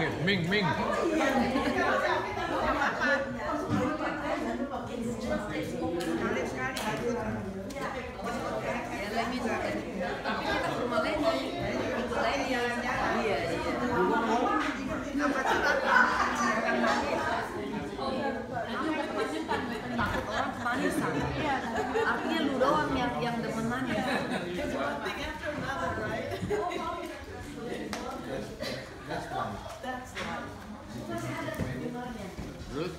nih, Ming. Artinya lu doang yang demen manis. Ruth,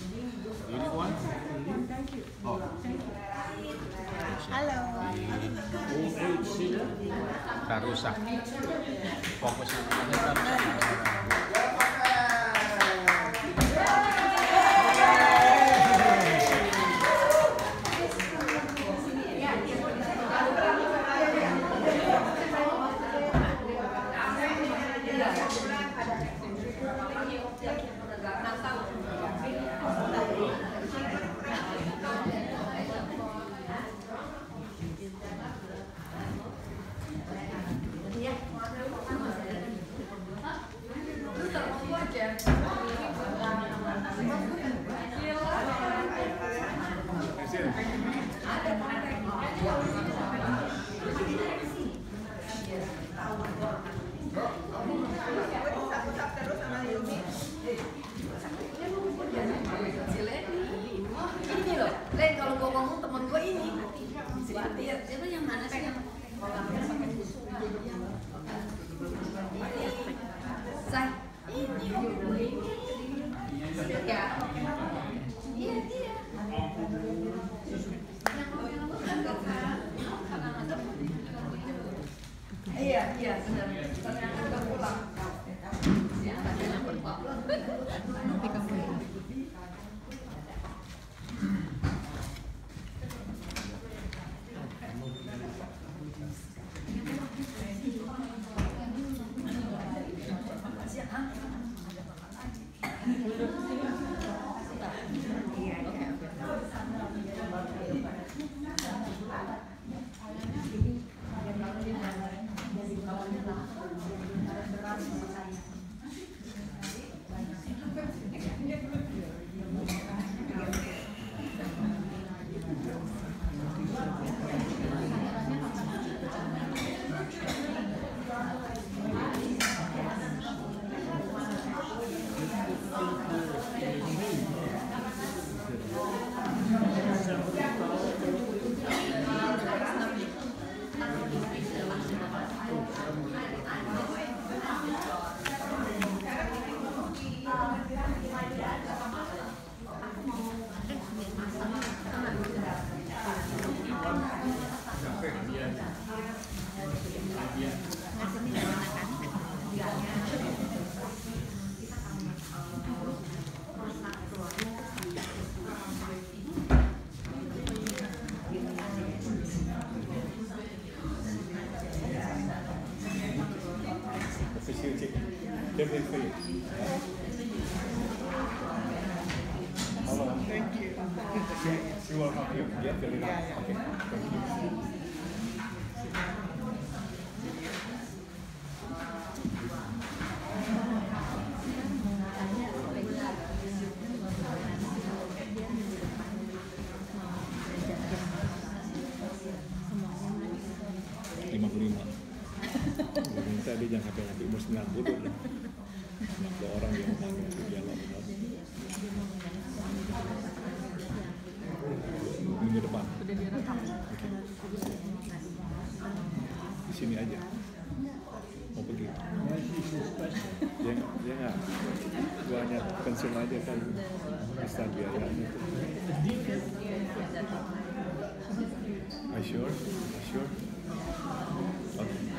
you need one? Oh. Halo. Tak rusak. Fokusnya pada Ini loh, Len, kalau gue ngomong temen gue ini itu yang mana sih? Say, ini ya, iya dia. Iya, benar. Ternyata pulang. Nanti kamu Thank you. You want help you? Yeah, fill it out. Okay. Thank you. Minta dia jangan sampai nanti umur 90 lah. 90 orang yang pakai dialog. Minggu depan. udah direkam. Di sini aja. Mau pergi? Dia nggak. Gua hanya concern aja kan. Bisa biayanya. Are you sure? Okay.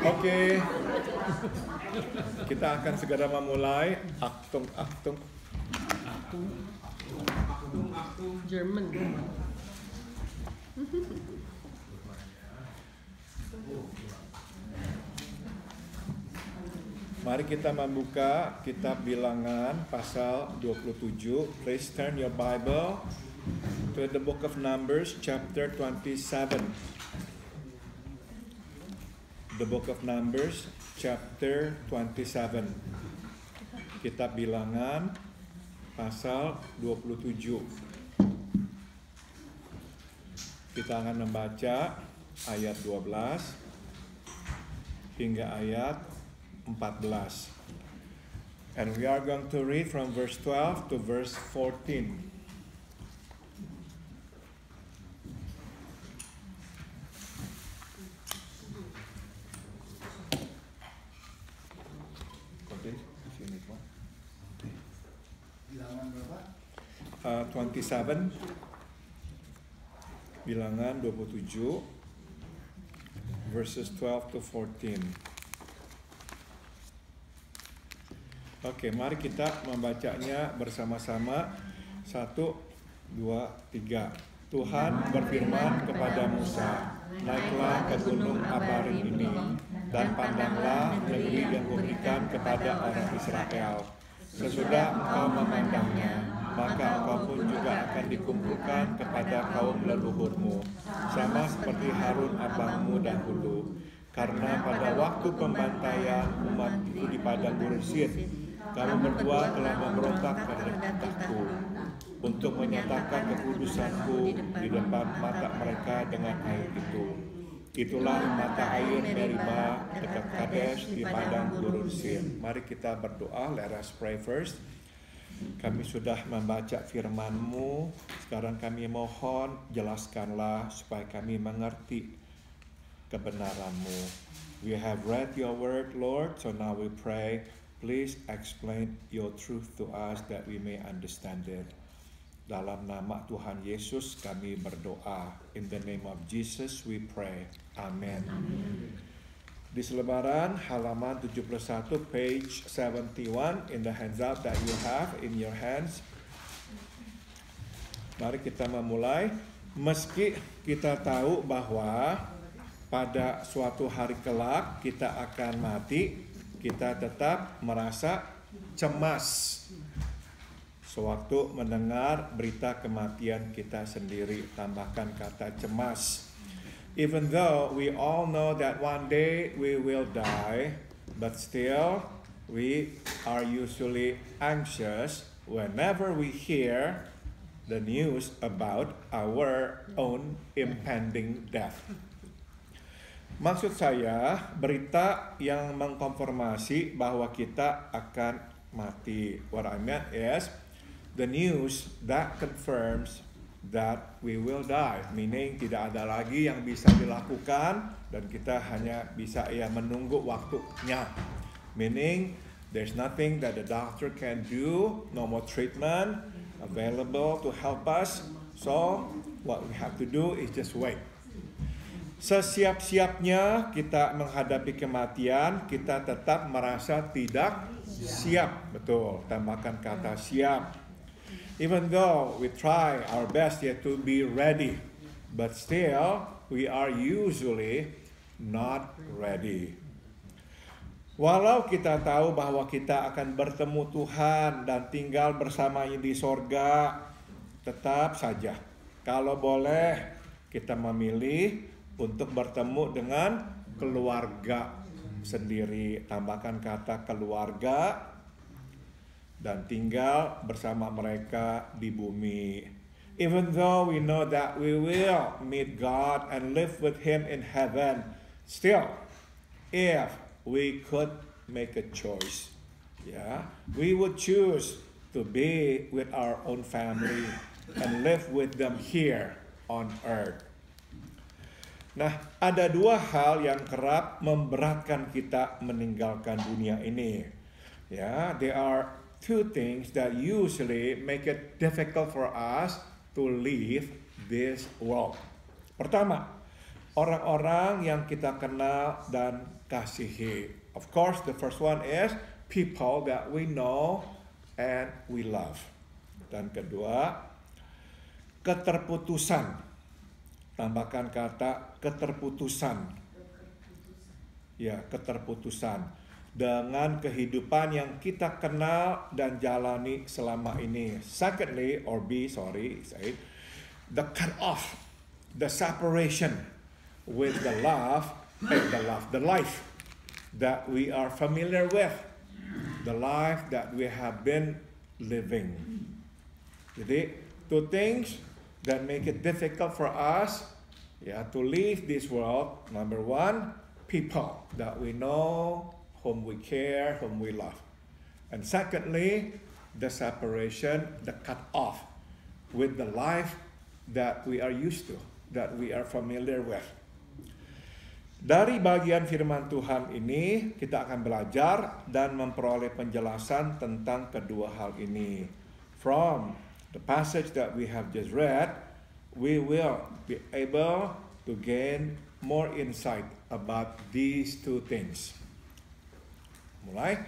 Oke, kita akan segera memulai aktung. German. Mari kita membuka kitab Bilangan pasal 27. Please turn your Bible to the book of Numbers chapter 27. the book of Numbers, chapter 27. Kitab Bilangan, pasal 27. Kita akan membaca ayat 12 hingga ayat 14. And we are going to read from verse 12 to verse 14. Bilangan berapa? 27, Bilangan 27, verses 12 to 14. Oke, mari kita membacanya bersama-sama. 1, 2, 3. Tuhan berfirman kepada Musa, naiklah ke gunung Abarim ini, dan pandanglah negeri yang kuberikan kepada orang Israel. Sesudah engkau memandangnya, maka engkau pun juga akan dikumpulkan kepada kaum leluhurmu, sama seperti Harun abangmu dahulu. Karena pada waktu pembantaian umat itu di padang Gurun Sin, kamu berdua telah memberontak kepadaku untuk menyatakan kekudusanku di depan mata mereka dengan air itu. Itulah mata air Meriba dekat Kadesh di padang Gurun Sin. Mari kita berdoa. Let us pray first. Kami sudah membaca firman-Mu. Sekarang kami mohon jelaskanlah supaya kami mengerti kebenaran-Mu. We have read your word, Lord, so now we pray, please explain your truth to us that we may understand it. Dalam nama Tuhan Yesus kami berdoa. In the name of Jesus we pray. Amen. Di selebaran halaman 71, page 71 in the handout that you have in your hands. Mari kita memulai. Meski kita tahu bahwa pada suatu hari kelak kita akan mati, kita tetap merasa cemas sewaktu mendengar berita kematian kita sendiri. Tambahkan kata cemas. Even though we all know that one day we will die, but still we are usually anxious whenever we hear the news about our own impending death. Maksud saya, berita yang mengkonfirmasi bahwa kita akan mati. What I meant is the news that confirms that we will die, meaning tidak ada lagi yang bisa dilakukan dan kita hanya bisa menunggu waktunya. Meaning there's nothing that the doctor can do, no more treatment available to help us. So what we have to do is just wait. Sesiap-siapnya kita menghadapi kematian, kita tetap merasa tidak siap. Betul, tambahkan kata siap. Even though we try our best yet to be ready, but still we are usually not ready. Walau kita tahu bahwa kita akan bertemu Tuhan dan tinggal bersamanya di sorga, tetap saja, kalau boleh kita memilih untuk bertemu dengan keluarga sendiri. Tambahkan kata keluarga, dan tinggal bersama mereka di bumi. Even though we know that we will meet God and live with Him in heaven, still, if we could make a choice, we would choose to be with our own family and live with them here on earth. Nah, ada dua hal yang kerap memberatkan kita meninggalkan dunia ini. There are two things that usually make it difficult for us to leave this world. Pertama, orang-orang yang kita kenal dan kasihi. Of course, the first one is people that we know and we love. Dan kedua, keterputusan. Tambahkan kata keterputusan. Keterputusan. Dengan kehidupan yang kita kenal dan jalani selama ini. Secondly, the cut off, the separation with the love the life that we are familiar with, the life that we have been living. Jadi, two things that make it difficult for us to leave this world. Number one, people that we know, whom we care, whom we love. And secondly, the separation, the cut off with the life that we are used to, that we are familiar with. Dari bagian firman Tuhan ini, kita akan belajar dan memperoleh penjelasan tentang kedua hal ini. From the passage that we have just read, we will be able to gain more insight about these two things. Mulai,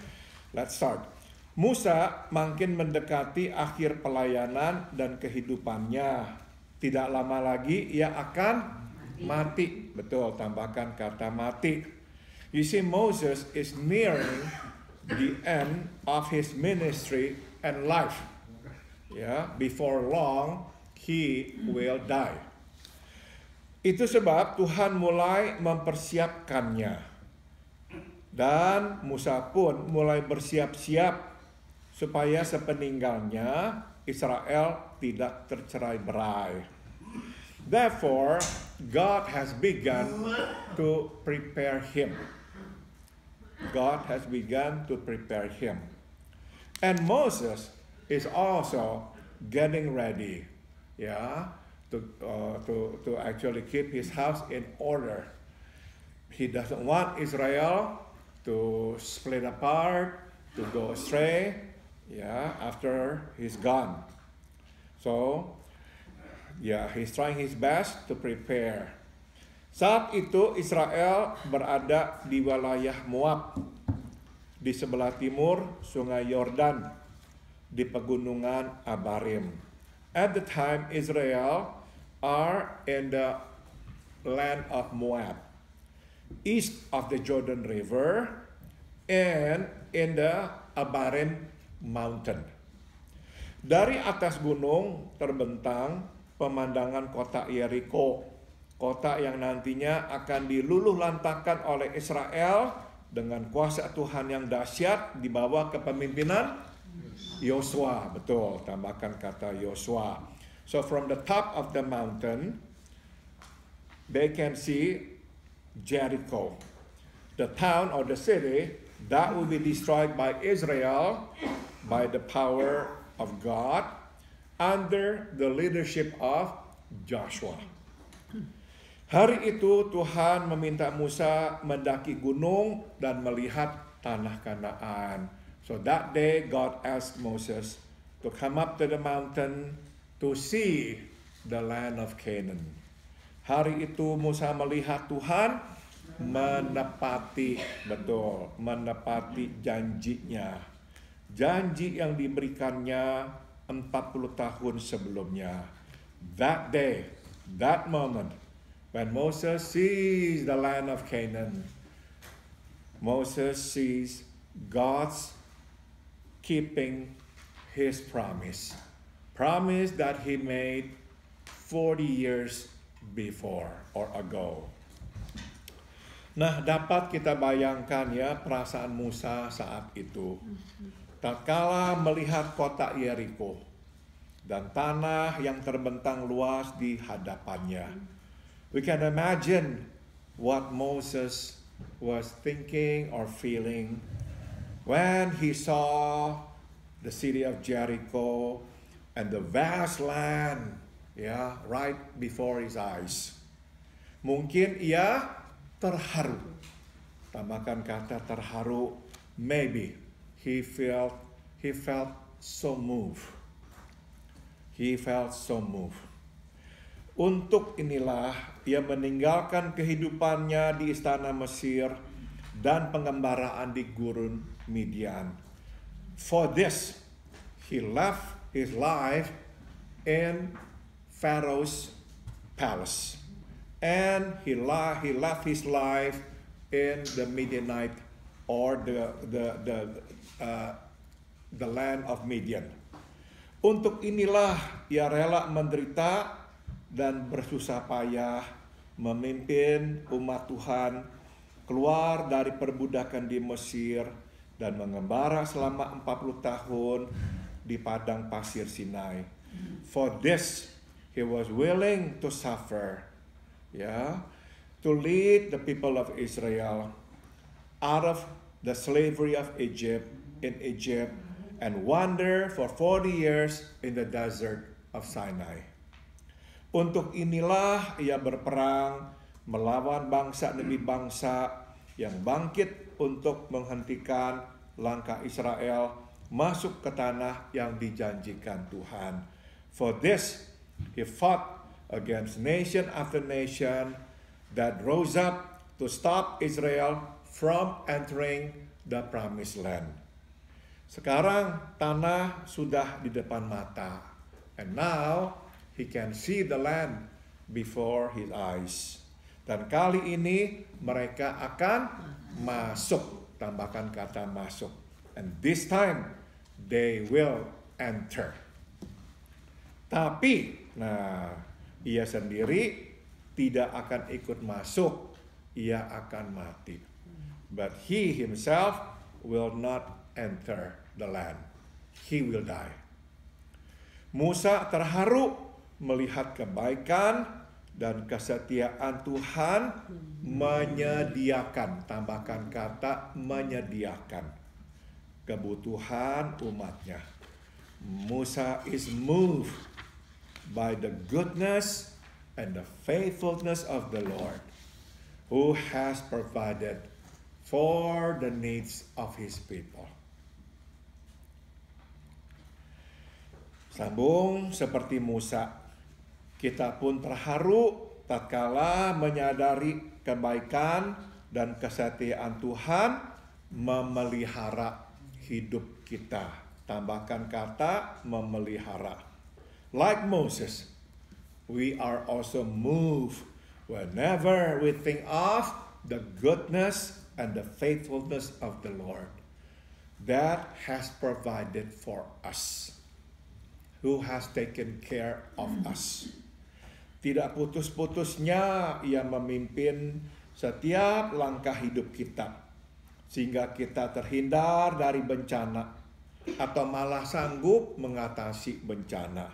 let's start. Musa makin mendekati akhir pelayanan dan kehidupannya. Tidak lama lagi ia akan mati. Betul, tambahkan kata mati. You see, Moses is nearing the end of his ministry and life. Before long, he will die. Itu sebab Tuhan mulai mempersiapkannya. Dan Musa pun mulai bersiap-siap supaya sepeninggalnya Israel tidak tercerai-berai. Therefore, God has begun to prepare him. God has begun to prepare him. And Moses is also getting ready, to actually keep his house in order. He doesn't want Israel to split apart, to go astray, after he's gone. So, he's trying his best to prepare. Saat itu Israel berada di wilayah Moab, di sebelah timur Sungai Yordan, di pegunungan Abarim. At the time, Israel are in the land of Moab, east of the Jordan River, and in the Abarim mountain. Dari atas gunung terbentang pemandangan kota Yeriko, kota yang nantinya akan diluluhlantahkan oleh Israel dengan kuasa Tuhan yang dahsyat di bawah kepemimpinan Yosua. Betul, tambahkan kata Yosua. So from the top of the mountain, they can see Jericho, the town or the city that will be destroyed by Israel by the power of God under the leadership of Joshua. Hari itu Tuhan meminta Musa mendaki gunung dan melihat tanah Kanaan. So that day God asked Moses to come up to the mountain to see the land of Canaan. Hari itu Musa melihat Tuhan menepati janjinya. Janji yang diberikannya 40 tahun sebelumnya. That day, that moment, when Moses sees the land of Canaan, Moses sees God's keeping his promise. Promise that he made 40 years before or ago. Nah, dapat kita bayangkan perasaan Musa saat itu. Tatkala melihat kota Yeriko dan tanah yang terbentang luas di hadapannya. We can imagine what Moses was thinking or feeling when he saw the city of Jericho and the vast land, right before his eyes. Mungkin ia terharu. Tambahkan kata terharu. Maybe he felt so moved. He felt so moved. Untuk inilah ia meninggalkan kehidupannya di istana Mesir dan pengembaraan di gurun Midian. For this, he left his life in Pharaoh's palace. And he left his life in the Midianite or the land of Midian. Untuk inilah ia rela menderita dan bersusah payah memimpin umat Tuhan keluar dari perbudakan di Mesir dan mengembara selama 40 tahun di padang pasir Sinai. For this he was willing to suffer, to lead the people of Israel out of the slavery of Egypt and wander for 40 years in the desert of Sinai. Untuk inilah ia berperang melawan bangsa demi bangsa yang bangkit untuk menghentikan langkah Israel masuk ke tanah yang dijanjikan Tuhan. For this he fought against nation after nation that rose up to stop Israel from entering the promised land. Sekarang tanah sudah di depan mata, and now he can see the land before his eyes. Dan kali ini mereka akan masuk, tambahkan kata masuk. And this time they will enter. Tapi, ia sendiri tidak akan ikut masuk, ia akan mati. But he himself will not enter the land. He will die. Musa terharu melihat kebaikan dan kesetiaan Tuhan menyediakan, tambahkan kata menyediakan kebutuhan umatnya. Musa is moved by the goodness and the faithfulness of the Lord, who has provided for the needs of his people. Sambung seperti Musa, kita pun terharu tatkala menyadari kebaikan dan kesetiaan Tuhan memelihara hidup kita. Tambahkan kata memelihara. Like Moses, we are also moved whenever we think of the goodness and the faithfulness of the Lord that has provided for us, who has taken care of us. Tidak putus-putusnya ia memimpin setiap langkah hidup kita, sehingga kita terhindar dari bencana atau malah sanggup mengatasi bencana.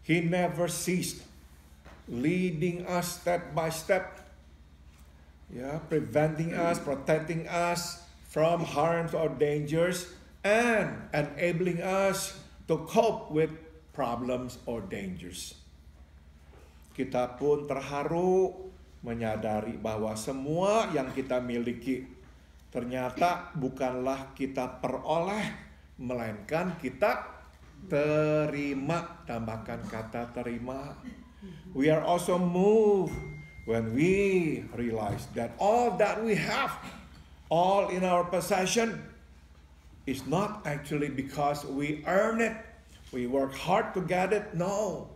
He never ceased leading us step by step, preventing us, protecting us from harms or dangers, and enabling us to cope with problems or dangers. Kita pun terharu menyadari bahwa semua yang kita miliki ternyata bukanlah kita peroleh, melainkan kita terima. Tambahkan kata terima. We are also moved when we realize that all that we have, all in our possession, is not actually because we earn it, we work hard to get it. No,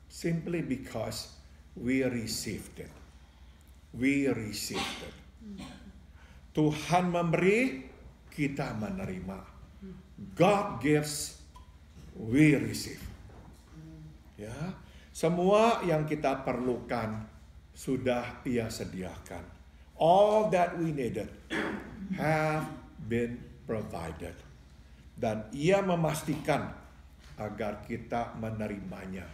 simply because we received it. We received it. Tuhan memberi, kita menerima. God gives, we receive. Semua yang kita perlukan sudah Ia sediakan. All that we needed have been provided. Dan Ia memastikan agar kita menerimanya.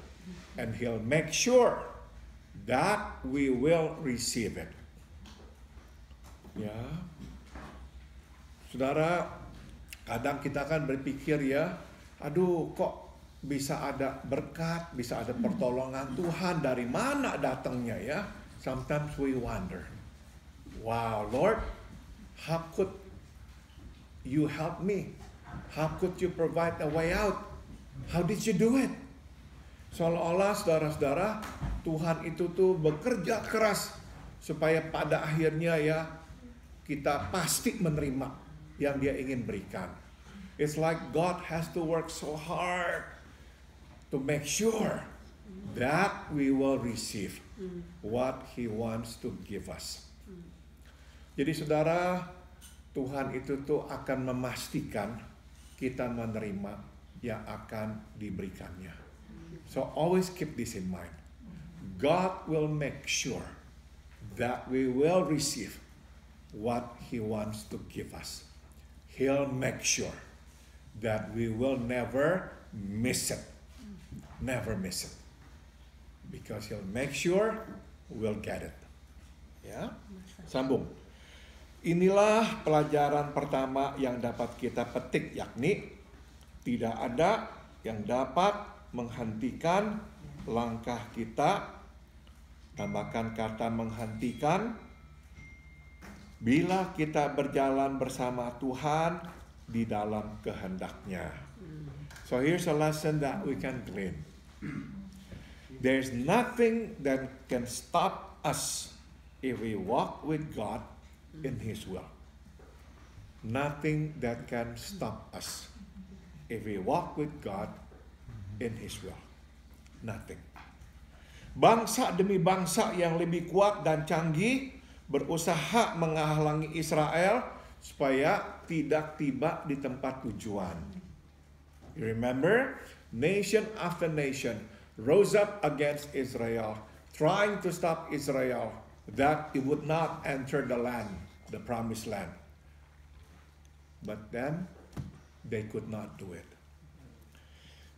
And He'll make sure that we will receive it. Saudara, kadang kita kan berpikir aduh kok bisa ada berkat, bisa ada pertolongan Tuhan, dari mana datangnya Sometimes we wonder, wow Lord, how could you help me? How could you provide a way out? How did you do it? Seolah-olah saudara-saudara, Tuhan itu tuh bekerja keras supaya pada akhirnya kita pasti menerima yang Dia ingin berikan. It's like God has to work so hard to make sure that we will receive what He wants to give us. Jadi saudara, Tuhan itu tuh akan memastikan kita menerima yang akan diberikannya. So always keep this in mind. God will make sure. that we will receive what He wants to give us. He'll make sure that we will never miss it. Never miss it. Because He'll make sure we'll get it. Ya, sambung. Inilah pelajaran pertama yang dapat kita petik, yakni tidak ada yang dapat menghentikan langkah kita. Tambahkan kata menghentikan. Bila kita berjalan bersama Tuhan di dalam kehendak-Nya. So here's a lesson that we can glean. There's nothing that can stop us if we walk with God in His will. Nothing that can stop us if we walk with God in His will. Nothing. Bangsa demi bangsa yang lebih kuat dan canggih berusaha menghalangi Israel supaya tidak tiba di tempat tujuan. You remember? Nation after nation rose up against Israel, trying to stop Israel that it would not enter the land, the promised land. But then they could not do it.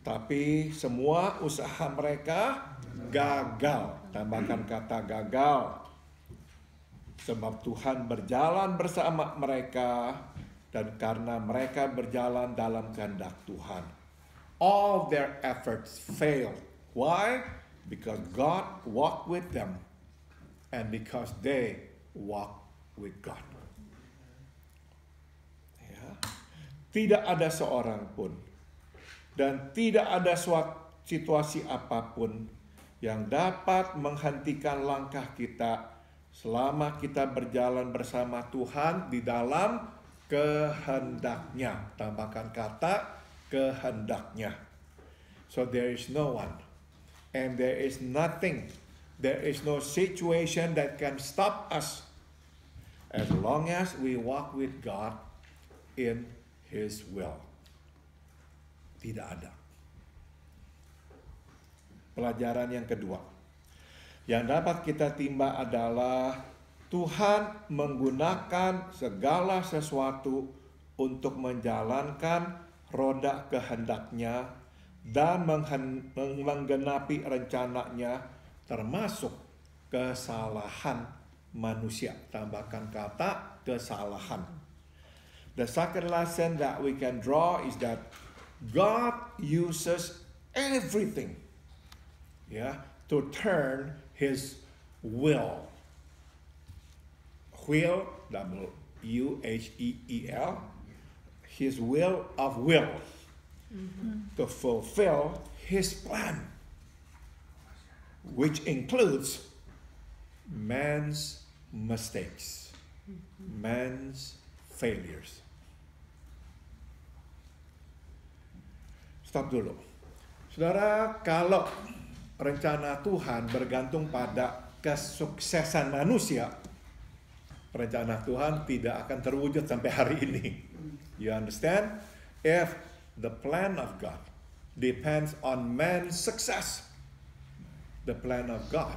Tapi semua usaha mereka gagal. Tambahkan kata gagal. Sebab Tuhan berjalan bersama mereka dan karena mereka berjalan dalam kehendak Tuhan. All their efforts failed. Why? Because God walked with them and because they walk with God. Ya. Tidak ada seorang pun dan tidak ada suatu situasi apapun yang dapat menghentikan langkah kita selama kita berjalan bersama Tuhan di dalam kehendak-Nya. Tambahkan kata kehendak-Nya. So there is no one and there is nothing, there is no situation that can stop us as long as we walk with God in His will. Tidak ada. Pelajaran yang kedua yang dapat kita timba adalah Tuhan menggunakan segala sesuatu untuk menjalankan roda kehendak-Nya dan menggenapi rencana-Nya, termasuk kesalahan manusia. Tambahkan kata kesalahan. The second lesson that we can draw is that God uses everything, to turn His will. Will, W-U-H-E-E-L, His will of will, to fulfill His plan, which includes man's mistakes, man's failures. Stop dulu. Saudara, kalau rencana Tuhan bergantung pada kesuksesan manusia, rencana Tuhan tidak akan terwujud sampai hari ini. You understand? If the plan of God depends on man's success, the plan of God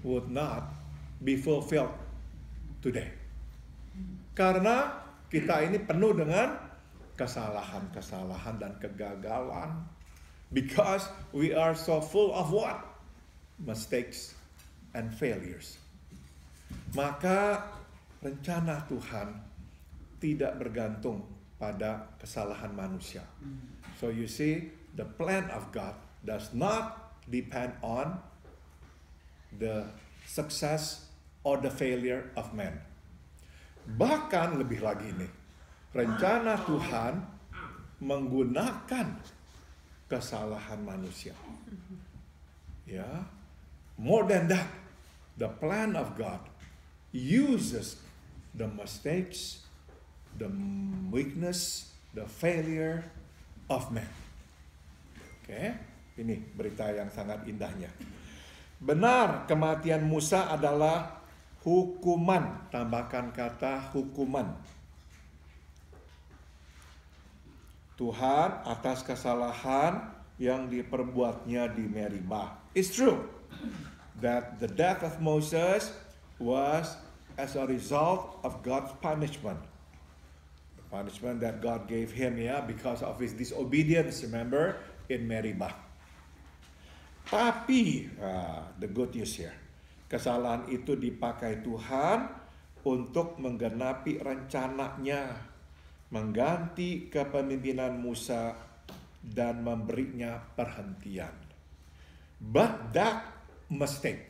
would not be fulfilled today. Karena kita ini penuh dengan kesalahan-kesalahan dan kegagalan. Because we are so full of what? Mistakes and failures. Maka rencana Tuhan tidak bergantung pada kesalahan manusia. So you see, the plan of God does not depend on the success or the failure of man. Bahkan lebih lagi ini, rencana Tuhan menggunakan kesalahan manusia. More than that, the plan of God uses the mistakes, the weakness, the failure of man. Ini berita yang sangat indahnya. Benar, kematian Musa adalah hukuman. Tambahkan kata hukuman. Tuhan atas kesalahan yang diperbuatnya di Meribah. It's true that the death of Moses was as a result of God's punishment. The punishment that God gave him, because of his disobedience, remember, in Meribah. Tapi, the good news here, kesalahan itu dipakai Tuhan untuk menggenapi rencananya, mengganti kepemimpinan Musa dan memberinya perhentian. But that mistake,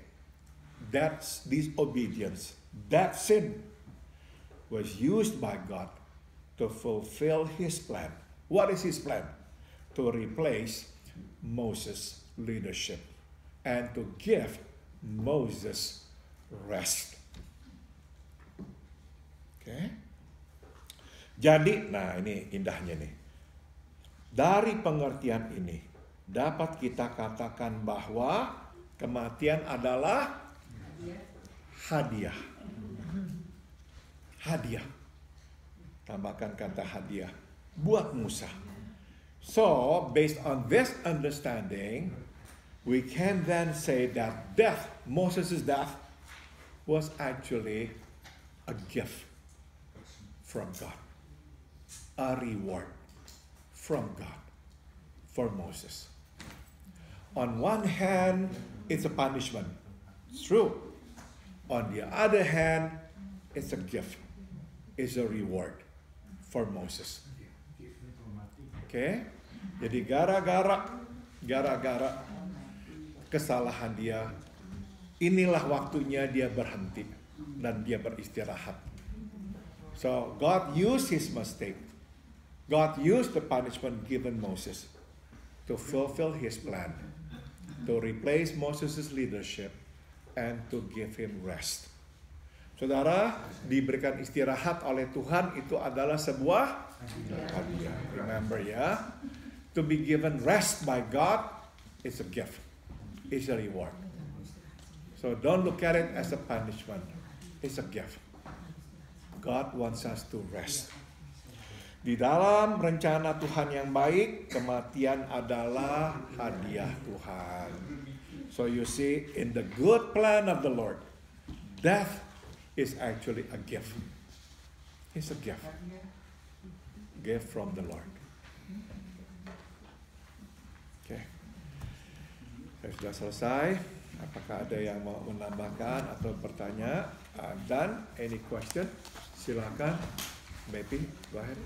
that disobedience, that sin was used by God to fulfill his plan. What is his plan? To replace Moses' leadership and to give Moses rest. Okay? Jadi, nah ini indahnya nih. Dari pengertian ini dapat kita katakan bahwa kematian adalah hadiah. Hadiah. Tambahkan kata hadiah buat Musa. So, based on this understanding, we can then say that death, Moses' death, was actually a gift from God. A reward from God for Moses. On one hand, it's a punishment. It's true. On the other hand, it's a gift. It's a reward for Moses. Okay? Jadi gara-gara kesalahan dia, inilah waktunya dia berhenti dan dia beristirahat. So God used his mistake. God used the punishment given Moses to fulfill his plan, to replace Moses' leadership, and to give him rest. Saudara, diberikan istirahat oleh Tuhan itu adalah sebuah hadiah. Remember to be given rest by God is a gift, is a reward. So don't look at it as a punishment, it's a gift. God wants us to rest. Di dalam rencana Tuhan yang baik, kematian adalah hadiah Tuhan. So you see, in the good plan of the Lord, death is actually a gift. It's a gift. Gift from the Lord. Okay. Sudah selesai. Apakah ada yang mau menambahkan atau bertanya? Dan any question? Silakan. Maybe, go ahead.